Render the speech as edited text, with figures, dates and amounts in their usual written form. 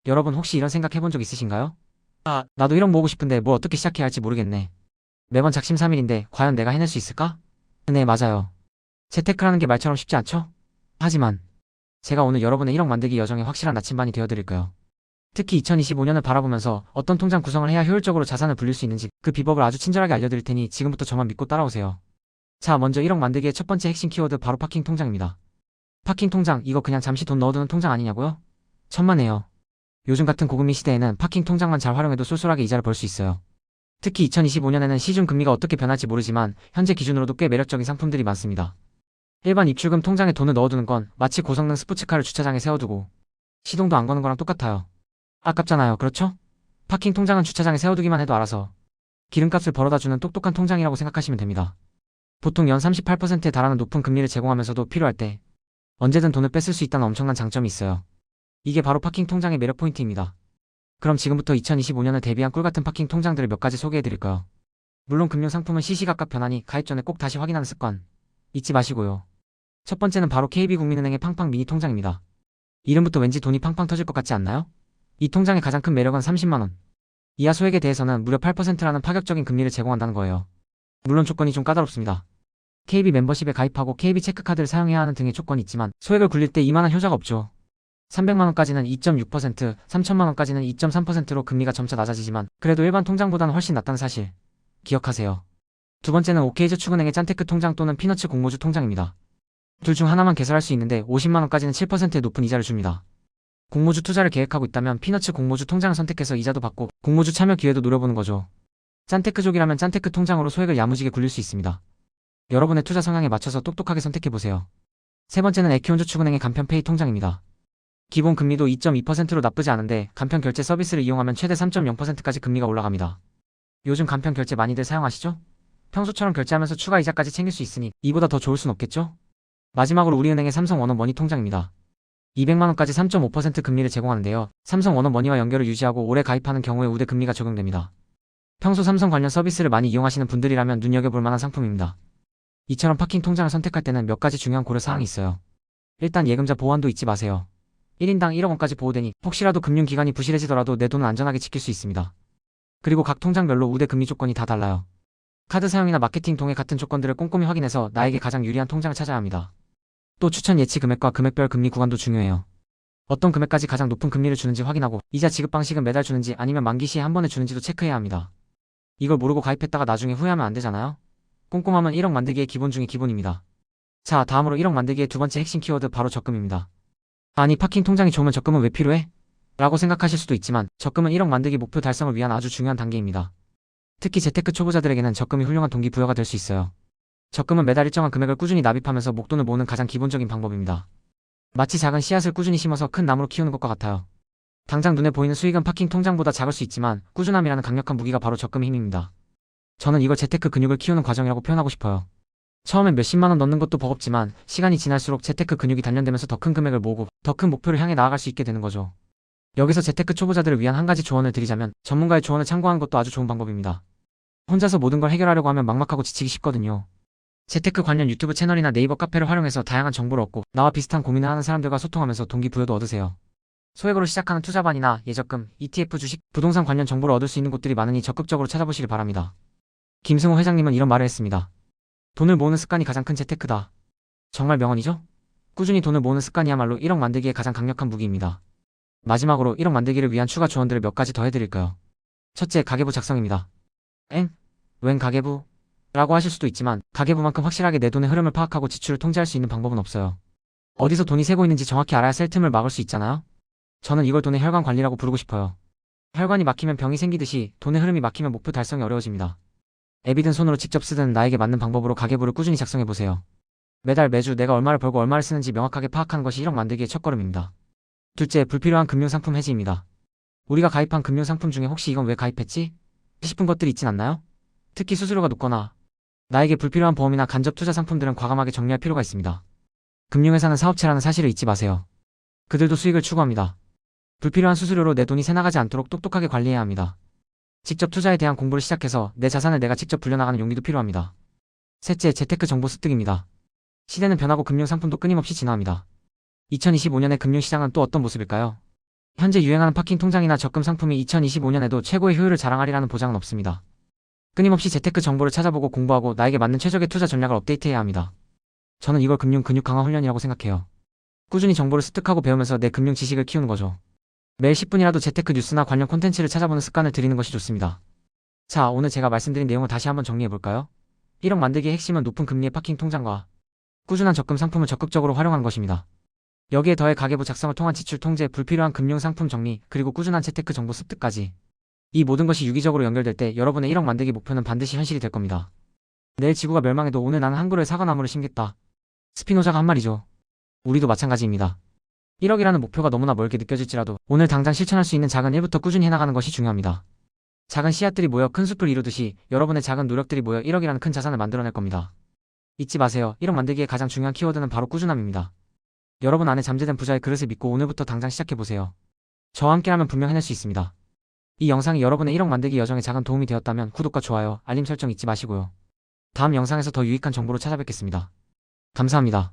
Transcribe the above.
여러분 혹시 이런 생각 해본 적 있으신가요? 나도 1억 모으고 싶은데 뭘 어떻게 시작해야 할지 모르겠네. 매번 작심삼일인데 과연 내가 해낼 수 있을까? 네, 맞아요. 재테크라는 게 말처럼 쉽지 않죠? 하지만 제가 오늘 여러분의 1억 만들기 여정에 확실한 나침반이 되어드릴까요? 특히 2025년을 바라보면서 어떤 통장 구성을 해야 효율적으로 자산을 불릴 수 있는지 그 비법을 아주 친절하게 알려드릴 테니 지금부터 저만 믿고 따라오세요. 자, 먼저 1억 만들기의 첫 번째 핵심 키워드 바로 파킹 통장입니다. 파킹 통장, 이거 그냥 잠시 돈 넣어두는 통장 아니냐고요? 천만에요. 요즘 같은 고금리 시대에는 파킹 통장만 잘 활용해도 쏠쏠하게 이자를 벌 수 있어요. 특히 2025년에는 시중 금리가 어떻게 변할지 모르지만 현재 기준으로도 꽤 매력적인 상품들이 많습니다. 일반 입출금 통장에 돈을 넣어두는 건 마치 고성능 스포츠카를 주차장에 세워두고 시동도 안 거는 거랑 똑같아요. 아깝잖아요, 그렇죠? 파킹 통장은 주차장에 세워두기만 해도 알아서 기름값을 벌어다주는 똑똑한 통장이라고 생각하시면 됩니다. 보통 연 38%에 달하는 높은 금리를 제공하면서도 필요할 때 언제든 돈을 뺏을 수 있다는 엄청난 장점이 있어요. 이게 바로 파킹 통장의 매력 포인트입니다. 그럼 지금부터 2025년을 대비한 꿀같은 파킹 통장들을 몇 가지 소개해드릴까요? 물론 금융상품은 시시각각 변하니 가입 전에 꼭 다시 확인하는 습관 잊지 마시고요. 첫 번째는 바로 KB국민은행의 팡팡 미니 통장입니다. 이름부터 왠지 돈이 팡팡 터질 것 같지 않나요? 이 통장의 가장 큰 매력은 30만원 이하 소액에 대해서는 무려 8%라는 파격적인 금리를 제공한다는 거예요. 물론 조건이 좀 까다롭습니다. KB 멤버십에 가입하고 KB 체크카드를 사용해야 하는 등의 조건이 있지만 소액을 굴릴 때 이만한 효자가 없죠. 300만원까지는 2.6%, 3천만원까지는 2.3%로 금리가 점차 낮아지지만 그래도 일반 통장보다는 훨씬 낫다는 사실 기억하세요. 두 번째는 OK저축은행의 짠테크 통장 또는 피너츠 공모주 통장입니다. 둘 중 하나만 개설할 수 있는데 50만원까지는 7%의 높은 이자를 줍니다. 공모주 투자를 계획하고 있다면 피너츠 공모주 통장을 선택해서 이자도 받고 공모주 참여 기회도 노려보는 거죠. 짠테크족이라면 짠테크 통장으로 소액을 야무지게 굴릴 수 있습니다. 여러분의 투자 성향에 맞춰서 똑똑하게 선택해보세요. 세 번째는 에키온저축은행의 간편페이 통장입니다. 기본 금리도 2.2%로 나쁘지 않은데 간편 결제 서비스를 이용하면 최대 3.0%까지 금리가 올라갑니다. 요즘 간편 결제 많이들 사용하시죠? 평소처럼 결제하면서 추가 이자까지 챙길 수 있으니 이보다 더 좋을 순 없겠죠? 마지막으로 우리은행의 삼성원업 머니 통장입니다. 200만원까지 3.5% 금리를 제공하는데요. 삼성원업 머니와 연결을 유지하고 오래 가입하는 경우에 우대 금리가 적용됩니다. 평소 삼성 관련 서비스를 많이 이용하시는 분들이라면 눈여겨볼 만한 상품입니다. 이처럼 파킹 통장을 선택할 때는 몇 가지 중요한 고려사항이 있어요. 일단 예금자 보완도 잊지 마세요. 1인당 1억원까지 보호되니 혹시라도 금융기관이 부실해지더라도 내 돈은 안전하게 지킬 수 있습니다. 그리고 각 통장별로 우대 금리 조건이 다 달라요. 카드 사용이나 마케팅 동의 같은 조건들을 꼼꼼히 확인해서 나에게 가장 유리한 통장을 찾아야 합니다. 또 추천 예치 금액과 금액별 금리 구간도 중요해요. 어떤 금액까지 가장 높은 금리를 주는지 확인하고 이자 지급 방식은 매달 주는지 아니면 만기 시에 한 번에 주는지도 체크해야 합니다. 이걸 모르고 가입했다가 나중에 후회하면 안 되잖아요? 꼼꼼함은 1억 만들기의 기본 중의 기본입니다. 자, 다음으로 1억 만들기의 두 번째 핵심 키워드 바로 적금입니다. 아니, 파킹 통장이 좋으면 적금은 왜 필요해? 라고 생각하실 수도 있지만 적금은 1억 만들기 목표 달성을 위한 아주 중요한 단계입니다. 특히 재테크 초보자들에게는 적금이 훌륭한 동기부여가 될 수 있어요. 적금은 매달 일정한 금액을 꾸준히 납입하면서 목돈을 모으는 가장 기본적인 방법입니다. 마치 작은 씨앗을 꾸준히 심어서 큰 나무로 키우는 것과 같아요. 당장 눈에 보이는 수익은 파킹 통장보다 작을 수 있지만 꾸준함이라는 강력한 무기가 바로 적금의 힘입니다. 저는 이걸 재테크 근육을 키우는 과정이라고 표현하고 싶어요. 처음엔 몇십만원 넣는 것도 버겁지만 시간이 지날수록 재테크 근육이 단련되면서 더 큰 금액을 모으고 더 큰 목표를 향해 나아갈 수 있게 되는 거죠. 여기서 재테크 초보자들을 위한 한 가지 조언을 드리자면 전문가의 조언을 참고하는 것도 아주 좋은 방법입니다. 혼자서 모든 걸 해결하려고 하면 막막하고 지치기 쉽거든요. 재테크 관련 유튜브 채널이나 네이버 카페를 활용해서 다양한 정보를 얻고 나와 비슷한 고민을 하는 사람들과 소통하면서 동기부여도 얻으세요. 소액으로 시작하는 투자반이나 예적금, ETF 주식, 부동산 관련 정보를 얻을 수 있는 곳들이 많으니 적극적으로 찾아보시길 바랍니다. 김승호 회장님은 이런 말을 했습니다. 돈을 모으는 습관이 가장 큰 재테크다. 정말 명언이죠? 꾸준히 돈을 모으는 습관이야말로 1억 만들기에 가장 강력한 무기입니다. 마지막으로 1억 만들기를 위한 추가 조언들을 몇 가지 더 해드릴까요? 첫째, 가계부 작성입니다. 웬 가계부? 라고 하실 수도 있지만 가계부만큼 확실하게 내 돈의 흐름을 파악하고 지출을 통제할 수 있는 방법은 없어요. 어디서 돈이 새고 있는지 정확히 알아야 셀 틈을 막을 수 있잖아요? 저는 이걸 돈의 혈관 관리라고 부르고 싶어요. 혈관이 막히면 병이 생기듯이 돈의 흐름이 막히면 목표 달성이 어려워집니다. 앱이든 손으로 직접 쓰든 나에게 맞는 방법으로 가계부를 꾸준히 작성해보세요. 매달 매주 내가 얼마를 벌고 얼마를 쓰는지 명확하게 파악하는 것이 1억 만들기의 첫걸음입니다. 둘째, 불필요한 금융상품 해지입니다. 우리가 가입한 금융상품 중에 혹시 이건 왜 가입했지? 싶은 것들이 있진 않나요? 특히 수수료가 높거나 나에게 불필요한 보험이나 간접 투자 상품들은 과감하게 정리할 필요가 있습니다. 금융회사는 사업체라는 사실을 잊지 마세요. 그들도 수익을 추구합니다. 불필요한 수수료로 내 돈이 새나가지 않도록 똑똑하게 관리해야 합니다. 직접 투자에 대한 공부를 시작해서 내 자산을 내가 직접 불려나가는 용기도 필요합니다. 셋째, 재테크 정보 습득입니다. 시대는 변하고 금융상품도 끊임없이 진화합니다. 2025년의 금융시장은 또 어떤 모습일까요? 현재 유행하는 파킹 통장이나 적금 상품이 2025년에도 최고의 효율을 자랑하리라는 보장은 없습니다. 끊임없이 재테크 정보를 찾아보고 공부하고 나에게 맞는 최적의 투자 전략을 업데이트해야 합니다. 저는 이걸 금융 근육 강화 훈련이라고 생각해요. 꾸준히 정보를 습득하고 배우면서 내 금융 지식을 키우는 거죠. 매일 10분이라도 재테크 뉴스나 관련 콘텐츠를 찾아보는 습관을 들이는 것이 좋습니다. 자, 오늘 제가 말씀드린 내용을 다시 한번 정리해볼까요? 1억 만들기의 핵심은 높은 금리의 파킹 통장과 꾸준한 적금 상품을 적극적으로 활용하는 것입니다. 여기에 더해 가계부 작성을 통한 지출 통제, 불필요한 금융 상품 정리, 그리고 꾸준한 재테크 정보 습득까지. 이 모든 것이 유기적으로 연결될 때 여러분의 1억 만들기 목표는 반드시 현실이 될 겁니다. 내일 지구가 멸망해도 오늘 나는 한 그루의 사과나무를 심겠다. 스피노자가 한 말이죠. 우리도 마찬가지입니다. 1억이라는 목표가 너무나 멀게 느껴질지라도 오늘 당장 실천할 수 있는 작은 일부터 꾸준히 해나가는 것이 중요합니다. 작은 씨앗들이 모여 큰 숲을 이루듯이 여러분의 작은 노력들이 모여 1억이라는 큰 자산을 만들어낼 겁니다. 잊지 마세요. 1억 만들기의 가장 중요한 키워드는 바로 꾸준함입니다. 여러분 안에 잠재된 부자의 그릇을 믿고 오늘부터 당장 시작해보세요. 저와 함께라면 분명 해낼 수 있습니다. 이 영상이 여러분의 1억 만들기 여정에 작은 도움이 되었다면 구독과 좋아요, 알림 설정 잊지 마시고요. 다음 영상에서 더 유익한 정보로 찾아뵙겠습니다. 감사합니다.